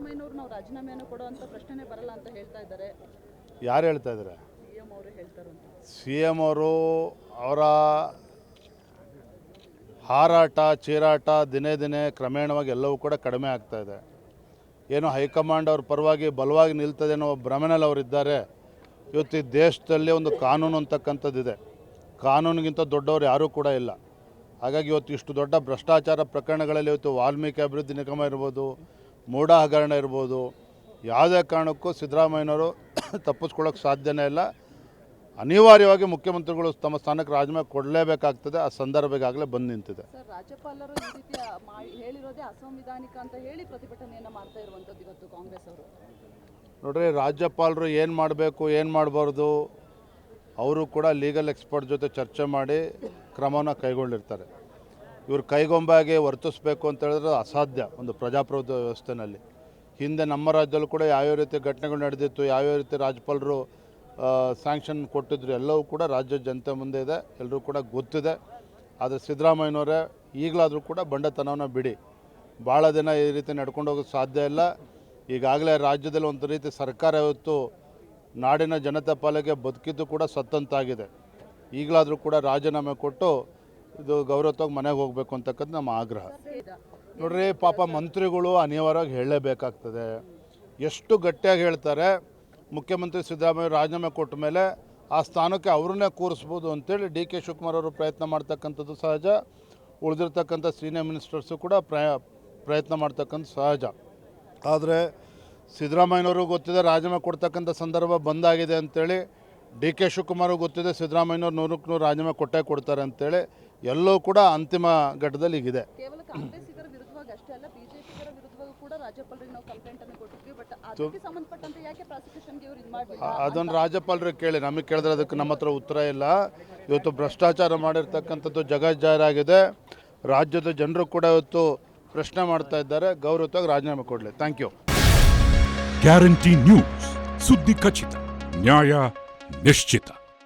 ಸಿದ್ದರಾಮಯ್ಯನವರು ನಾವು ರಾಜೀನಾಮೆಯನ್ನು ಕೊಡುವಂಥ ಪ್ರಶ್ನೆನೇ ಬರಲ್ಲ ಅಂತ ಹೇಳ್ತಾ ಇದ್ದಾರೆ. ಯಾರು ಹೇಳ್ತಾ ಇದ್ದಾರೆ? ಸಿಎಂ ಅವರು ಹೇಳ್ತಾರಂತ. CM ಅವರು ಅವರ ಹಾರಾಟ ಚೀರಾಟ ದಿನೇ ದಿನೇ ಕ್ರಮೇಣವಾಗಿ ಎಲ್ಲವೂ ಕೂಡ ಕಡಿಮೆ ಆಗ್ತಾ ಇದೆ. ಏನು ಹೈಕಮಾಂಡ್ ಅವ್ರ ಪರವಾಗಿ ಬಲವಾಗಿ ನಿಲ್ತದೆ ಅನ್ನೋ ಭ್ರಮೆನಲ್ಲಿ ಅವರಿದ್ದಾರೆ. ಇವತ್ತು ಈ ದೇಶದಲ್ಲಿ ಒಂದು ಕಾನೂನು ಅಂತಕ್ಕಂಥದ್ದಿದೆ. ಕಾನೂನಿಗಿಂತ ದೊಡ್ಡವರು ಯಾರೂ ಕೂಡ ಇಲ್ಲ. ಹಾಗಾಗಿ ಇವತ್ತು ಇಷ್ಟು ದೊಡ್ಡ ಭ್ರಷ್ಟಾಚಾರ ಪ್ರಕರಣಗಳಲ್ಲಿ ಇವತ್ತು ವಾಲ್ಮೀಕಿ ಅಭಿವೃದ್ಧಿ ನಿಗಮ ಇರ್ಬೋದು, ಮೂಢ ಹಗರಣ ಇರ್ಬೋದು, ಯಾವುದೇ ಕಾರಣಕ್ಕೂ ಸಿದ್ದರಾಮಯ್ಯನವರು ತಪ್ಪಿಸ್ಕೊಳ್ಳೋಕೆ ಸಾಧ್ಯನೇ ಇಲ್ಲ. ಅನಿವಾರ್ಯವಾಗಿ ಮುಖ್ಯಮಂತ್ರಿಗಳು ತಮ್ಮ ಸ್ಥಾನಕ್ಕೆ ರಾಜೀನಾಮೆ ಕೊಡಲೇಬೇಕಾಗ್ತದೆ. ಆ ಸಂದರ್ಭ ಈಗಾಗಲೇ ಬಂದು ನಿಂತಿದೆ. ಸರ್, ರಾಜ್ಯಪಾಲರು ಈ ರೀತಿ ಹೇಳಿರೋದೇ ಅಸಂವಿಧಾನಿಕ ಅಂತ ಹೇಳಿ ಪ್ರತಿಭಟನೆಯನ್ನು ಮಾಡ್ತಾ ಇರುವಂಥದ್ದು ಇವತ್ತು ಕಾಂಗ್ರೆಸ್ ಅವರು. ನೋಡ್ರಿ, ರಾಜ್ಯಪಾಲರು ಏನು ಮಾಡಬೇಕು ಏನು ಮಾಡಬಾರ್ದು ಅವರು ಕೂಡ ಲೀಗಲ್ ಎಕ್ಸ್ಪರ್ಟ್ ಜೊತೆ ಚರ್ಚೆ ಮಾಡಿ ಕ್ರಮವನ್ನು ಕೈಗೊಂಡಿರ್ತಾರೆ. ಇವರು ಕೈಗೊಂಬಾಗಿ ವರ್ತಿಸಬೇಕು ಅಂತ ಹೇಳಿದ್ರೆ ಅಸಾಧ್ಯ ಒಂದು ಪ್ರಜಾಪ್ರಭುತ್ವ ವ್ಯವಸ್ಥೆಯಲ್ಲಿ. ಹಿಂದೆ ನಮ್ಮ ರಾಜ್ಯದಲ್ಲೂ ಕೂಡ ಯಾವ್ಯಾವ ರೀತಿ ಘಟನೆಗಳು ನಡೆದಿತ್ತು, ಯಾವ್ಯಾವ ರೀತಿ ರಾಜ್ಯಪಾಲರು ಸ್ಯಾಂಕ್ಷನ್ ಕೊಟ್ಟಿದ್ರು ಎಲ್ಲವೂ ಕೂಡ ರಾಜ್ಯ ಜನತೆ ಮುಂದೆ ಇದೆ, ಎಲ್ಲರೂ ಕೂಡ ಗೊತ್ತಿದೆ. ಆದರೆ ಸಿದ್ದರಾಮಯ್ಯನವರೇ ಈಗಲಾದರೂ ಕೂಡ ಬಂಡತನವನ್ನು ಬಿಡಿ. ಭಾಳ ದಿನ ಈ ರೀತಿ ನಡ್ಕೊಂಡು ಹೋಗೋಕ್ಕೆ ಸಾಧ್ಯ ಇಲ್ಲ. ಈಗಾಗಲೇ ರಾಜ್ಯದಲ್ಲಿ ಒಂದು ರೀತಿ ಸರ್ಕಾರ ಇವತ್ತು ನಾಡಿನ ಜನತೆ ಪಾಲಿಗೆ ಬದುಕಿದ್ದು ಕೂಡ ಸತ್ತಂತಾಗಿದೆ. ಈಗಲಾದರೂ ಕೂಡ ರಾಜೀನಾಮೆ ಕೊಟ್ಟು ಇದು ಗೌರವವಾಗಿ ಮನೆಗೆ ಹೋಗಬೇಕು ಅಂತಕ್ಕಂಥ ನಮ್ಮ ಆಗ್ರಹ. ನೋಡ್ರಿ, ಪಾಪ ಮಂತ್ರಿಗಳು ಅನಿವಾರ್ಯವಾಗಿ ಹೇಳಲೇಬೇಕಾಗ್ತದೆ. ಎಷ್ಟು ಗಟ್ಟಿಯಾಗಿ ಹೇಳ್ತಾರೆ, ಮುಖ್ಯಮಂತ್ರಿ ಸಿದ್ದರಾಮಯ್ಯ ರಾಜೀನಾಮೆ ಕೊಟ್ಟ ಮೇಲೆ ಆ ಸ್ಥಾನಕ್ಕೆ ಅವ್ರನ್ನೇ ಕೂರಿಸ್ಬೋದು ಅಂತೇಳಿ DK ಶಿವಕುಮಾರ್ ಅವರು ಪ್ರಯತ್ನ ಮಾಡ್ತಕ್ಕಂಥದ್ದು ಸಹಜ. ಉಳಿದಿರ್ತಕ್ಕಂಥ ಸೀನಿಯರ್ ಮಿನಿಸ್ಟರ್ಸು ಕೂಡ ಪ್ರಯತ್ನ ಮಾಡ್ತಕ್ಕಂಥ ಸಹಜ. ಆದರೆ ಸಿದ್ದರಾಮಯ್ಯನವರು ಗೊತ್ತಿದೆ ರಾಜೀನಾಮೆ ಕೊಡ್ತಕ್ಕಂಥ ಸಂದರ್ಭ ಬಂದಾಗಿದೆ ಅಂತೇಳಿ. DK ಶಿವಕುಮಾರ್ ಗೊತ್ತಿದೆ ಸಿದ್ದರಾಮಯ್ಯನವರು 100ಕ್ಕೆ 100 ರಾಜೀನಾಮೆ ಕೊಟ್ಟೇ ಕೊಡ್ತಾರೆ ಅಂತೇಳಿ. ಎಲ್ಲವೂ ಕೂಡ ಅಂತಿಮ ಘಟ್ಟದಲ್ಲಿ ಈಗಿದೆ. ಕೇವಲ ಕಾಂಗ್ರೆಸ್ಸಿಗರ ವಿರುದ್ಧವಾಗಿ ಅಷ್ಟೇ ಅಲ್ಲ, ಬಿಜೆಪಿಗರ ವಿರುದ್ಧವಾಗಿ ಕೂಡ ರಾಜ್ಯಪಾಲರಿಗೆ ನಾವು ಕಂಪ್ಲೇಂಟ್ ಅನ್ನು ಕೊಟ್ಟಿದ್ವಿ. ಬಟ್ ಅದಕ್ಕೆ ಸಂಬಂಧಪಟ್ಟಂತೆ ಯಾಕೆ ಪ್ರಾಸಿಕ್ಯೂಷನ್ಗೆ ಇವರು ಇದು ಮಾಡಲಿಲ್ಲ? ಅದನ್ನು ರಾಜ್ಯಪಾಲರಿಗೆ ಕೇಳಿ, ನಮಗೆ ಕೇಳಿದ್ರೆ ಅದಕ್ಕೆ ನಮ್ಮ ಹತ್ರ ಉತ್ತರ ಇಲ್ಲ. ಇವತ್ತು ಭ್ರಷ್ಟಾಚಾರ ಮಾಡಿರ್ತಕ್ಕಂಥದ್ದು ಜಗಜ್ಜಾಹೀರಾಗಿದೆ. ರಾಜ್ಯದ ಜನರು ಕೂಡ ಇವತ್ತು ಪ್ರಶ್ನೆ ಮಾಡ್ತಾ ಇದ್ದಾರೆ. ಗೌರವವಾಗಿ ರಾಜೀನಾಮೆ ಕೊಡಲಿ. Thank you. ಗ್ಯಾರಂಟಿ ನ್ಯೂಸ್, ಸುದ್ದಿ ಖಚಿತ, ನ್ಯಾಯ ನಿಶ್ಚಿತ.